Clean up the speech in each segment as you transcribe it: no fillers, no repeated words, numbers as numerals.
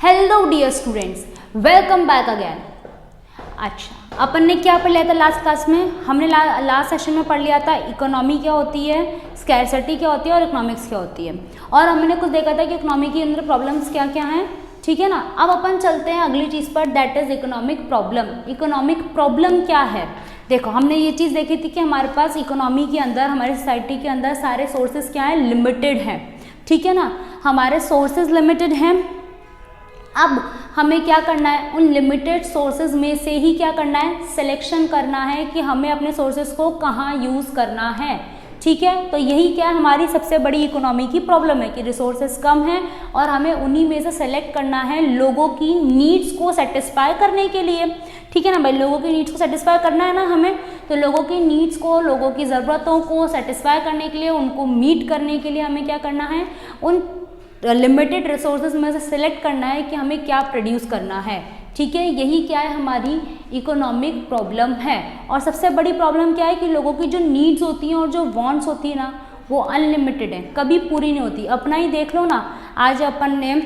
Hello dear students, welcome back again. अच्छा, अपन ने क्या पढ़ लिया था लास्ट क्लास में? हमने लास्ट सेशन में पढ़ लिया था इकोनॉमी क्या होती है, स्कैरसिटी क्या होती है और इकोनॉमिक्स क्या होती है। और हमने कुछ देखा था कि इकोनॉमी के अंदर प्रॉब्लम्स क्या क्या हैं, ठीक है ना। अब अपन चलते हैं अगली चीज़ पर, that is economic problem. Economic problem क्या है? देखो, हमने ये चीज़ देखी थी कि हमारे पास इकोनॉमी के अंदर, हमारी सोसाइटी के अंदर सारे सोर्सेज क्या है, लिमिटेड हैं, ठीक है ना। हमारे सोर्सेज लिमिटेड हैं। अब हमें क्या करना है, उन लिमिटेड सोर्सेज में से ही क्या करना है, सिलेक्शन करना है कि हमें अपने सोर्सेज को कहाँ यूज़ करना है, ठीक है। तो यही क्या है, हमारी सबसे बड़ी इकोनॉमी की प्रॉब्लम है कि रिसोर्सेज कम हैं और हमें उन्हीं में से सेलेक्ट करना है लोगों की नीड्स को सेटिस्फाई करने के लिए, ठीक है ना भाई। लोगों की नीड्स को सेटिस्फाई करना है ना हमें, तो लोगों की नीड्स को, लोगों की ज़रूरतों को सेटिस्फाई करने के लिए, उनको मीट करने के लिए हमें क्या करना है, उन लिमिटेड रिसोर्सेज में से सिलेक्ट करना है कि हमें क्या प्रोड्यूस करना है, ठीक है। यही क्या है, हमारी इकोनॉमिक प्रॉब्लम है। और सबसे बड़ी प्रॉब्लम क्या है कि लोगों की जो नीड्स होती हैं और जो वांट्स होती है ना, वो अनलिमिटेड है, कभी पूरी नहीं होती। अपना ही देख लो ना, आज अपन ने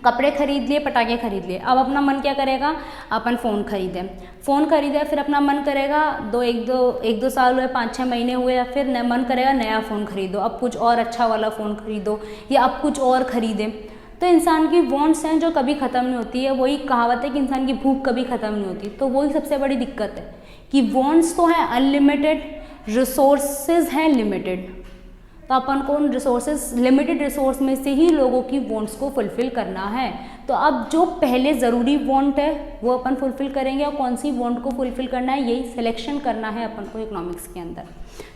कपड़े खरीद लिए, पटाखे खरीद लिए, अब अपना मन क्या करेगा, अपन फ़ोन खरीदे, फिर अपना मन करेगा एक दो साल हुए, 5-6 महीने हुए, या फिर मन करेगा नया फ़ोन खरीदो, अब कुछ और अच्छा वाला फ़ोन खरीदो या अब कुछ और खरीदें। तो इंसान की वांट्स हैं जो कभी ख़त्म नहीं होती है। वही कहावत है कि इंसान की भूख कभी ख़त्म नहीं होती। तो वही सबसे बड़ी दिक्कत है कि वांट्स तो हैं अनलिमिटेड, रिसोर्सेज हैं लिमिटेड। तो अपन को उन रिसोर्सेज, लिमिटेड रिसोर्स में से ही लोगों की वांट्स को फुलफ़िल करना है। तो अब जो पहले ज़रूरी वांट है वो अपन फुलफ़िल करेंगे, और कौन सी वांट को फुलफ़िल करना है, यही सिलेक्शन करना है अपन को इकोनॉमिक्स के अंदर,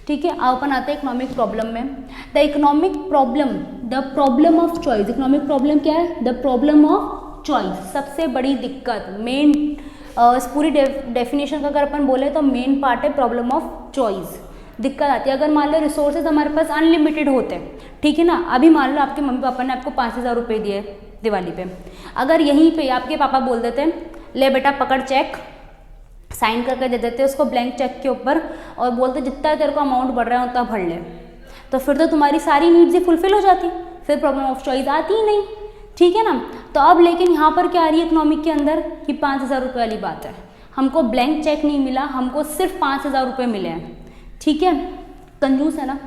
ठीक है। अब अपन आते हैं इकोनॉमिक प्रॉब्लम में। The economic problem, the problem of choice. Economic problem क्या है? The problem of choice. सबसे बड़ी दिक्कत, मेन, इस पूरी डेफिनेशन का अगर अपन बोले तो मेन पार्ट है प्रॉब्लम ऑफ चॉइस। दिक्कत आती है अगर मान लो रिसोर्सेज हमारे पास अनलिमिटेड होते हैं, ठीक है ना। अभी मान लो आपके मम्मी पापा ने आपको 5,000 रुपये दिए दिवाली पे। अगर यहीं पे आपके पापा बोल देते ले बेटा पकड़ चेक, साइन करके दे देते उसको ब्लैंक चेक के ऊपर, और बोलते जितना तेरे को अमाउंट बढ़ रहा है उतना भर ले, तो फिर तो तुम्हारी सारी नीड्स ही फुलफिल हो जाती, फिर प्रॉब्लम ऑफ चॉइस आती ही नहीं, ठीक है ना। तो अब लेकिन यहाँ पर क्या आ रही है इकोनॉमिक के अंदर कि 5,000 रुपये वाली बात है, हमको ब्लैंक चेक नहीं मिला, हमको सिर्फ 5,000 रुपये मिले हैं, ठीक है। कंजूस है ना,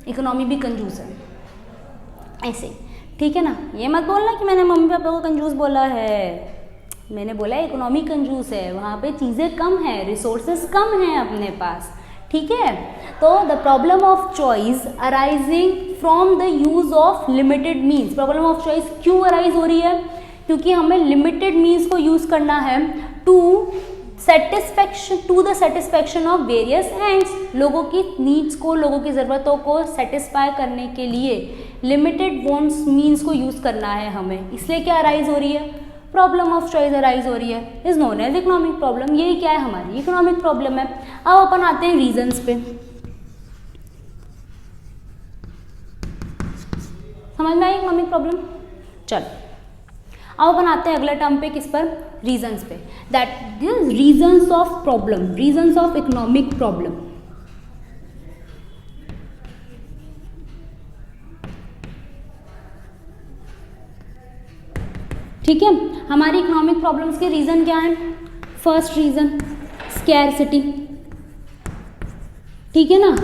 इकोनॉमी भी कंजूस है ऐसे, ठीक है ना। ये मत बोलना कि मैंने मम्मी पापा को कंजूस बोला है, मैंने बोला इकोनॉमी कंजूस है, वहाँ पे चीज़ें कम हैं, रिसोर्सेज कम हैं अपने पास, ठीक है। तो the problem of choice arising from the use of limited means. Problem of choice क्यों अराइज हो रही है? क्योंकि हमें लिमिटेड मीन्स को यूज़ करना है to the satisfaction of various ends. लोगों की नीड्स को, लोगों की ज़रूरतों को सेटिस्फाई करने के लिए लिमिटेड वांट्स मीन्स को यूज़ करना है हमें, इसलिए क्या अराइज हो रही है, प्रॉब्लम ऑफ चॉइस अराइज हो रही है, is known as economic problem. यही क्या है, हमारी इकोनॉमिक प्रॉब्लम है। अब अपन आते हैं रीजंस पे, समझ में आई इकोनॉमिक प्रॉब्लम। चलो अब अपन आते हैं अगला टर्म पे, किस पर, रीजंस पे। That reasons of problem, reasons of economic problem. ठीक है, हमारी इकोनॉमिक प्रॉब्लम्स के रीजन क्या हैं? फर्स्ट रीजन स्कैरसिटी, ठीक है ना।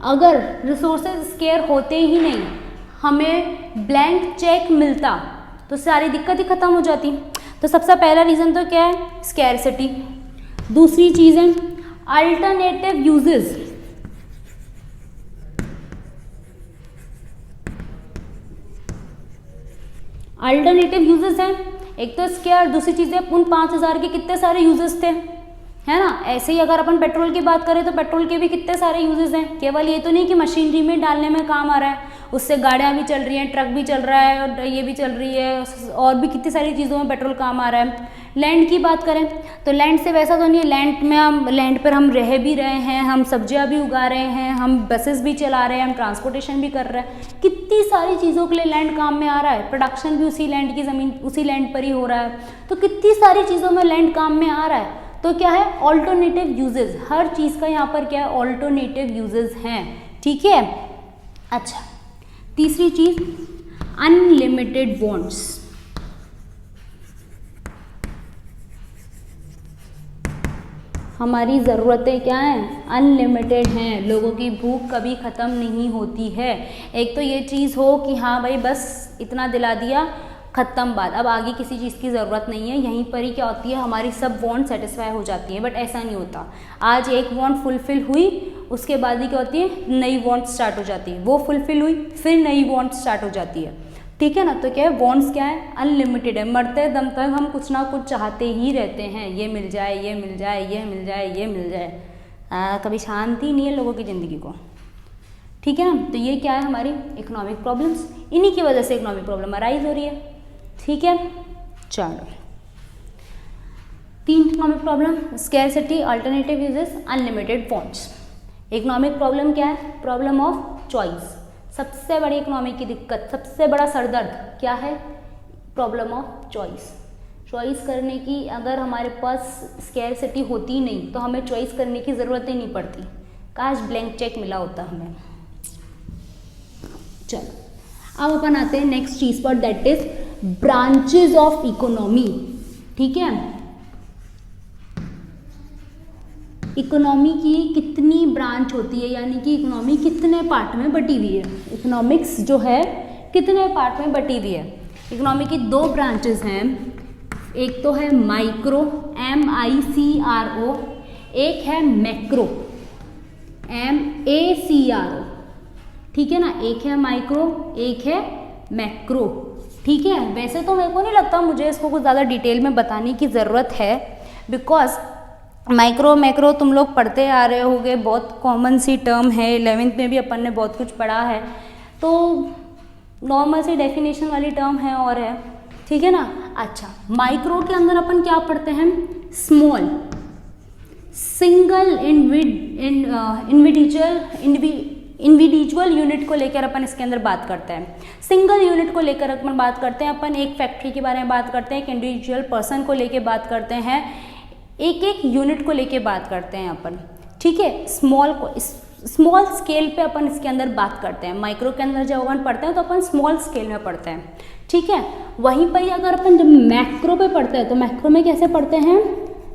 अगर रिसोर्सेज स्केयर होते ही नहीं, हमें ब्लैंक चेक मिलता तो सारी दिक्कत ही खत्म हो जाती। तो सबसे पहला रीज़न तो क्या है, स्कैरसिटी। दूसरी चीज़ है अल्टरनेटिव यूजेस। अल्टरनेटिव यूजेस हैं, एक तो स्केयर, दूसरी चीज़ है उन 5,000 के कितने सारे यूजेस थे, है ना। ऐसे ही अगर अपन पेट्रोल की बात करें तो पेट्रोल के भी कितने सारे यूजेस हैं। केवल ये तो नहीं कि मशीनरी में डालने में काम आ रहा है, उससे गाड़ियाँ भी चल रही हैं, ट्रक भी चल रहा है, और ये भी चल रही है, और भी कितनी सारी चीज़ों में पेट्रोल काम आ रहा है। लैंड की बात करें तो लैंड से वैसा तो नहीं है, लैंड पर हम रह भी रहे हैं, हम सब्जियाँ भी उगा रहे हैं, हम बसेस भी चला रहे हैं, हम ट्रांसपोर्टेशन भी कर रहे हैं, कितनी सारी चीज़ों के लिए लैंड काम में आ रहा है। प्रोडक्शन भी उसी लैंड की ज़मीन, उसी लैंड पर ही हो रहा है, तो कितनी सारी चीज़ों में लैंड काम में आ रहा है। तो क्या है, ऑल्टरनेटिव यूजेस, हर चीज़ का यहाँ पर क्या है, ऑल्टरनेटिव यूजेस हैं, ठीक है। अच्छा, तीसरी चीज़ अनलिमिटेड वांट्स। हमारी ज़रूरतें क्या हैं, अनलिमिटेड हैं, लोगों की भूख कभी ख़त्म नहीं होती है। एक तो ये चीज़ हो कि हाँ भाई बस इतना दिला दिया, ख़त्म बात, अब आगे किसी चीज़ की ज़रूरत नहीं है, यहीं पर ही क्या होती है हमारी सब वांट सेटिस्फाई हो जाती है। बट ऐसा नहीं होता, आज एक वांट फुलफ़िल हुई, उसके बाद ही क्या होती है, नई वांट स्टार्ट हो जाती है, वो फुलफ़िल हुई, फिर नई वांट स्टार्ट हो जाती है। ठीक है ना। तो क्या है, वांट्स क्या है, अनलिमिटेड है, मरते दम तक हम कुछ ना कुछ चाहते ही रहते हैं, ये मिल जाए, ये मिल जाए, ये मिल जाए, ये मिल जाए, कभी शांति नहीं है लोगों की ज़िंदगी को। ठीक है ना। तो ये क्या है, हमारी इकोनॉमिक प्रॉब्लम्स, इन्हीं की वजह से इकोनॉमिक प्रॉब्लम अराइज हो रही है। ठीक है, चलो 3 economic problem, scarcity, alternative uses, unlimited wants. Economic problem क्या है, प्रॉब्लम ऑफ चॉइस। सबसे बड़ी इकोनॉमिक की दिक्कत, सबसे बड़ा सरदर्द क्या है, प्रॉब्लम ऑफ चॉइस। चॉइस करने की अगर हमारे पास स्कैरसिटी होती नहीं तो हमें चॉइस करने की ज़रूरत ही नहीं पड़ती, काश ब्लैंक चेक मिला होता हमें। चलो अब अपन आते हैं नेक्स्ट चीज़ पर, that is branches of economy. ठीक है, इकोनॉमी की कितनी ब्रांच होती है, यानी कि इकोनॉमी कितने पार्ट में बटी हुई है, इकोनॉमिक्स जो है कितने पार्ट में बटी हुई है। इकोनॉमी की 2 ब्रांचेस हैं, एक तो है माइक्रो MICRO, एक है मैक्रो MACRO। ठीक है ना, एक है माइक्रो, एक है मैक्रो। ठीक है, वैसे तो मेरे को नहीं लगता मुझे इसको कुछ ज़्यादा डिटेल में बताने की ज़रूरत है, बिकॉज माइक्रो मैक्रो तुम लोग पढ़ते आ रहे होगे, बहुत कॉमन सी टर्म है, 11th में भी अपन ने बहुत कुछ पढ़ा है, तो नॉर्मल सी डेफिनेशन वाली टर्म है और है। ठीक है ना। अच्छा, माइक्रो के अंदर अपन क्या पढ़ते हैं, स्मॉल सिंगल इंडिविजुअल यूनिट को लेकर अपन इसके अंदर बात करते हैं। सिंगल यूनिट को लेकर अपन बात करते हैं, अपन एक फैक्ट्री के बारे में बात करते हैं, एक इंडिविजुअल पर्सन को लेकर बात करते हैं, एक एक यूनिट को लेके बात करते हैं अपन। ठीक है, स्मॉल स्केल पे अपन इसके अंदर बात करते हैं। माइक्रो के अंदर जब अपन पढ़ते हैं तो अपन स्मॉल स्केल में पढ़ते हैं। ठीक है, वहीं पर ही अगर अपन जब मैक्रो पे पढ़ते हैं तो मैक्रो में कैसे पढ़ते हैं,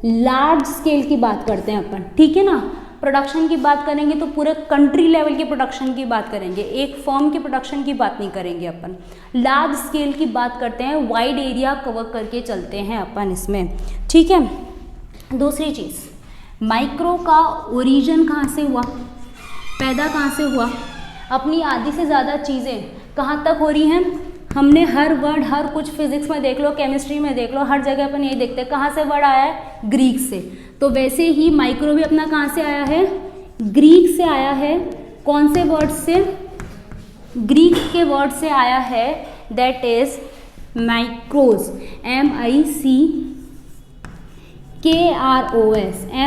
लार्ज स्केल की बात करते हैं अपन। ठीक है ना, प्रोडक्शन की बात करेंगे तो पूरे कंट्री लेवल के प्रोडक्शन की बात करेंगे, एक फर्म के प्रोडक्शन की बात नहीं करेंगे अपन, लार्ज स्केल की बात करते हैं, वाइड एरिया कवर करके चलते हैं अपन इसमें। ठीक है, दूसरी चीज़, माइक्रो का ओरिजिन कहाँ से हुआ, पैदा कहाँ से हुआ, अपनी आधी से ज़्यादा चीज़ें कहाँ तक हो रही हैं, हमने हर वर्ड, हर कुछ, फिजिक्स में देख लो, केमिस्ट्री में देख लो, हर जगह अपन यही देखते हैं, कहाँ से वर्ड आया है, ग्रीक से। तो वैसे ही माइक्रो भी अपना कहाँ से आया है, ग्रीक से आया है। कौन से वर्ड से, ग्रीक के वर्ड से आया है, दैट इज माइक्रोस,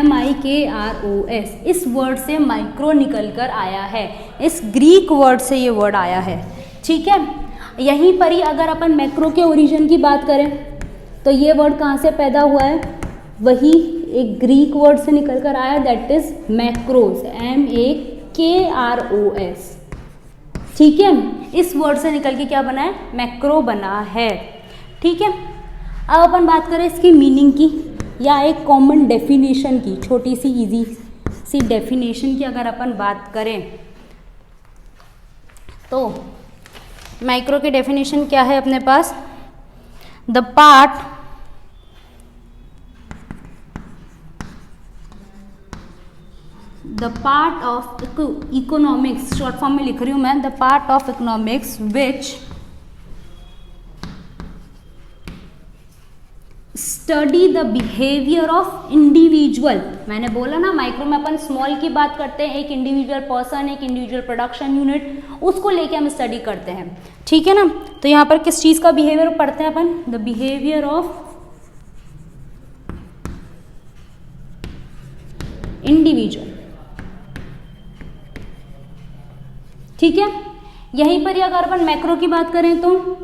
MICROS, इस वर्ड से माइक्रो निकल कर आया है, इस ग्रीक वर्ड से ये वर्ड आया है। ठीक है, यहीं पर ही अगर अपन मैक्रो के ओरिजिन की बात करें तो ये वर्ड कहाँ से पैदा हुआ है, वही एक ग्रीक वर्ड से निकल कर आया, दैट इज मैक्रोस, MAKROS। ठीक है, इस वर्ड से निकल के क्या बना है, मैक्रो बना है। ठीक है, अब अपन बात करें इसकी मीनिंग की, या एक कॉमन डेफिनेशन की, छोटी सी इजी सी डेफिनेशन की अगर अपन बात करें तो माइक्रो की डेफिनेशन क्या है अपने पास, the part of economics, short form में लिख रही हूँ मैं, the part of economics which study the behaviour of individual. मैंने बोला ना, माइक्रो में अपन स्मॉल की बात करते हैं, एक इंडिविजुअल पर्सन, एक इंडिविजुअल प्रोडक्शन यूनिट, उसको लेके हम स्टडी करते हैं। ठीक है ना, तो यहाँ पर किस चीज़ का बिहेवियर पढ़ते हैं अपन, द बिहेवियर ऑफ इंडिविजुअल। ठीक है, यहीं पर ही अगर अपन मैक्रो की बात करें तो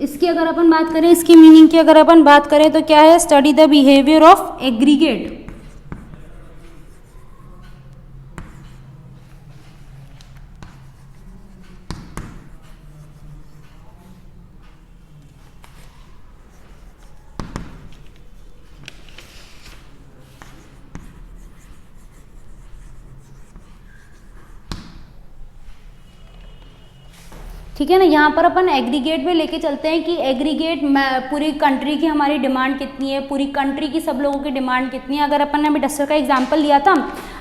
इसकी अगर अपन बात करें, इसकी मीनिंग की अगर अपन बात करें तो क्या है, study the behaviour of aggregate. ठीक है ना। यहाँ पर अपन एग्रीगेट में लेके चलते हैं कि एग्रीगेट पूरी कंट्री की हमारी डिमांड कितनी है, पूरी कंट्री की सब लोगों की डिमांड कितनी है। अगर अपन ने अभी डस्टर का एग्जांपल लिया था,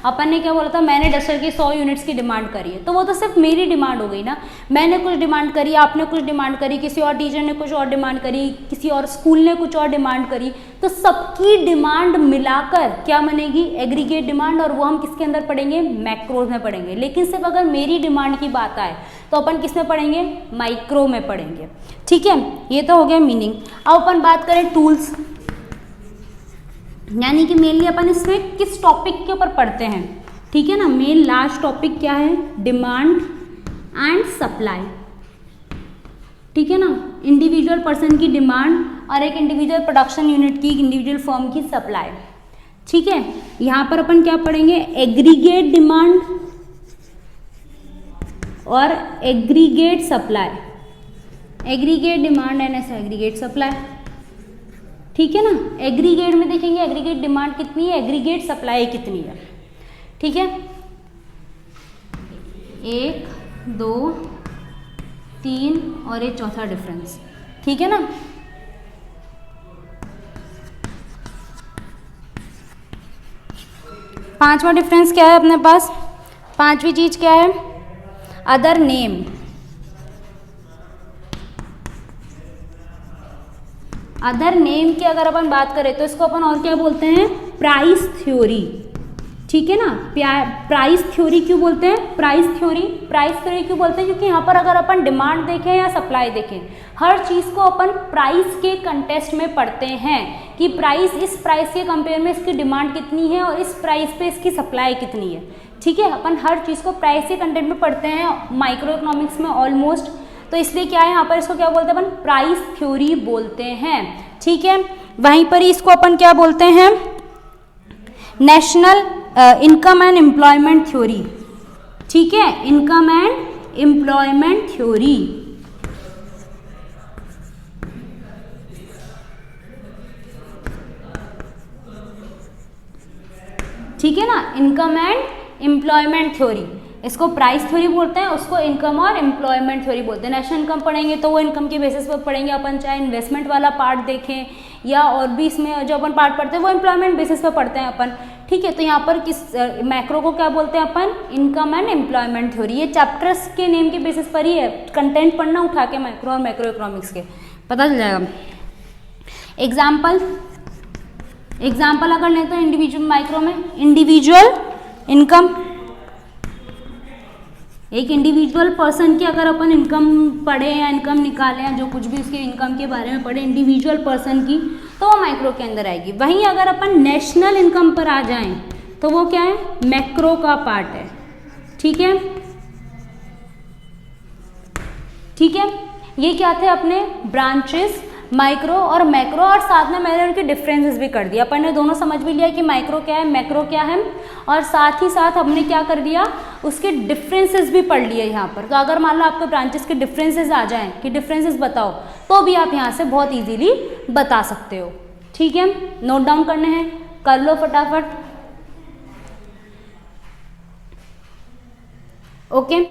अपन ने क्या बोला था, मैंने डस्टर की 100 यूनिट्स की डिमांड करी है, तो वो तो सिर्फ मेरी डिमांड हो गई ना। मैंने कुछ डिमांड करी, आपने कुछ डिमांड करी, किसी और टीचर ने कुछ और डिमांड करी, किसी और स्कूल ने कुछ और डिमांड करी, तो सबकी डिमांड मिलाकर क्या बनेगी, एग्रीगेट डिमांड। और वो हम किसके अंदर पढ़ेंगे, मैक्रोज में पढ़ेंगे। लेकिन सिर्फ अगर मेरी डिमांड की बात आए तो अपन किस में पढ़ेंगे, माइक्रो में पढ़ेंगे। ठीक है, ये तो हो गया मीनिंग। अब अपन बात करें टूल्स, यानी कि मेनली अपन इसमें किस टॉपिक के ऊपर पढ़ते हैं। ठीक है ना, मेन लास्ट टॉपिक क्या है, डिमांड एंड सप्लाई। ठीक है ना, इंडिविजुअल पर्सन की डिमांड और एक इंडिविजुअल प्रोडक्शन यूनिट की, इंडिविजुअल फर्म की सप्लाई। ठीक है, यहाँ पर अपन क्या पढ़ेंगे, एग्रीगेट डिमांड और aggregate supply. Aggregate demand and aggregate supply. ठीक है ना, एग्रीगेट में देखेंगे एग्रीगेट डिमांड कितनी है, एग्रीगेट सप्लाई कितनी है। ठीक है, 1 2 3 और एक चौथा डिफरेंस। ठीक है ना, पांचवा डिफरेंस क्या है अपने पास, पांचवी चीज क्या है, अदर नेम। अदर नेम की अगर अपन बात करें तो इसको अपन और क्या बोलते हैं, प्राइस थ्योरी। ठीक है ना, प्राइस थ्योरी क्यों बोलते हैं, प्राइस थ्योरी क्यों बोलते हैं, क्योंकि यहाँ पर अगर अपन डिमांड देखें या सप्लाई देखें, हर चीज़ को अपन प्राइस के कंटेस्ट में पढ़ते हैं कि प्राइस, इस प्राइस के कंपेयर में इसकी डिमांड कितनी है और इस प्राइस पे इसकी सप्लाई कितनी है। ठीक है, अपन हर चीज़ को प्राइस के कंटेंट में पढ़ते हैं माइक्रो इकोनॉमिक्स में ऑलमोस्ट, तो इसलिए क्या है यहाँ पर इसको क्या बोलते हैं अपन, प्राइस थ्योरी बोलते हैं। ठीक है, वहीं पर ही इसको अपन क्या बोलते हैं, national income and employment theory. ठीक है, इनकम एंड एम्प्लॉयमेंट थ्योरी। ठीक है ना, इनकम एंड एम्प्लॉयमेंट थ्योरी, इसको प्राइस थ्योरी बोलते हैं, उसको इनकम और एम्प्लॉयमेंट थ्योरी बोलते हैं। नेशनल इनकम पढ़ेंगे तो वो इनकम के बेसिस पर पढ़ेंगे अपन, चाहे इन्वेस्टमेंट वाला पार्ट देखें या और भी इसमें जो अपन पार्ट पढ़ते हैं वो एम्प्लॉयमेंट बेसिस पर पढ़ते हैं अपन। ठीक है, तो यहाँ पर किस मैक्रो को क्या बोलते हैं अपन, इनकम एंड एम्प्लॉयमेंट थ्योरी। ये चैप्टर्स के नेम के बेसिस पर ही है, कंटेंट पढ़ना उठा के मैक्रो और मैक्रो इकोनॉमिक्स के, पता चल जाएगा। एग्जाम्पल अगर लें तो इंडिविजुअल माइक्रो में इंडिविजुअल इनकम, एक इंडिविजुअल पर्सन की अगर अपन इनकम पढ़े या इनकम निकालें या जो कुछ भी उसके इनकम के बारे में पढ़े इंडिविजुअल पर्सन की, तो वो माइक्रो के अंदर आएगी। वहीं अगर अपन नेशनल इनकम पर आ जाएं तो वो क्या है, मैक्रो का पार्ट है। ठीक है, ठीक है, ये क्या थे अपने ब्रांचेस, माइक्रो और मैक्रो, और साथ में मैंने उनके डिफरेंसेस भी कर दिया। अपन ने दोनों समझ भी लिया कि माइक्रो क्या है, मैक्रो क्या है, और साथ ही साथ हमने क्या कर दिया, उसके डिफरेंसेस भी पढ़ लिए यहाँ पर। तो अगर मान लो आपके ब्रांचेस के डिफरेंसेस आ जाएं कि डिफरेंसेस बताओ, तो भी आप यहाँ से बहुत इजीली बता सकते हो। ठीक है, नोट डाउन करने हैं, कर लो फटाफट। ओके।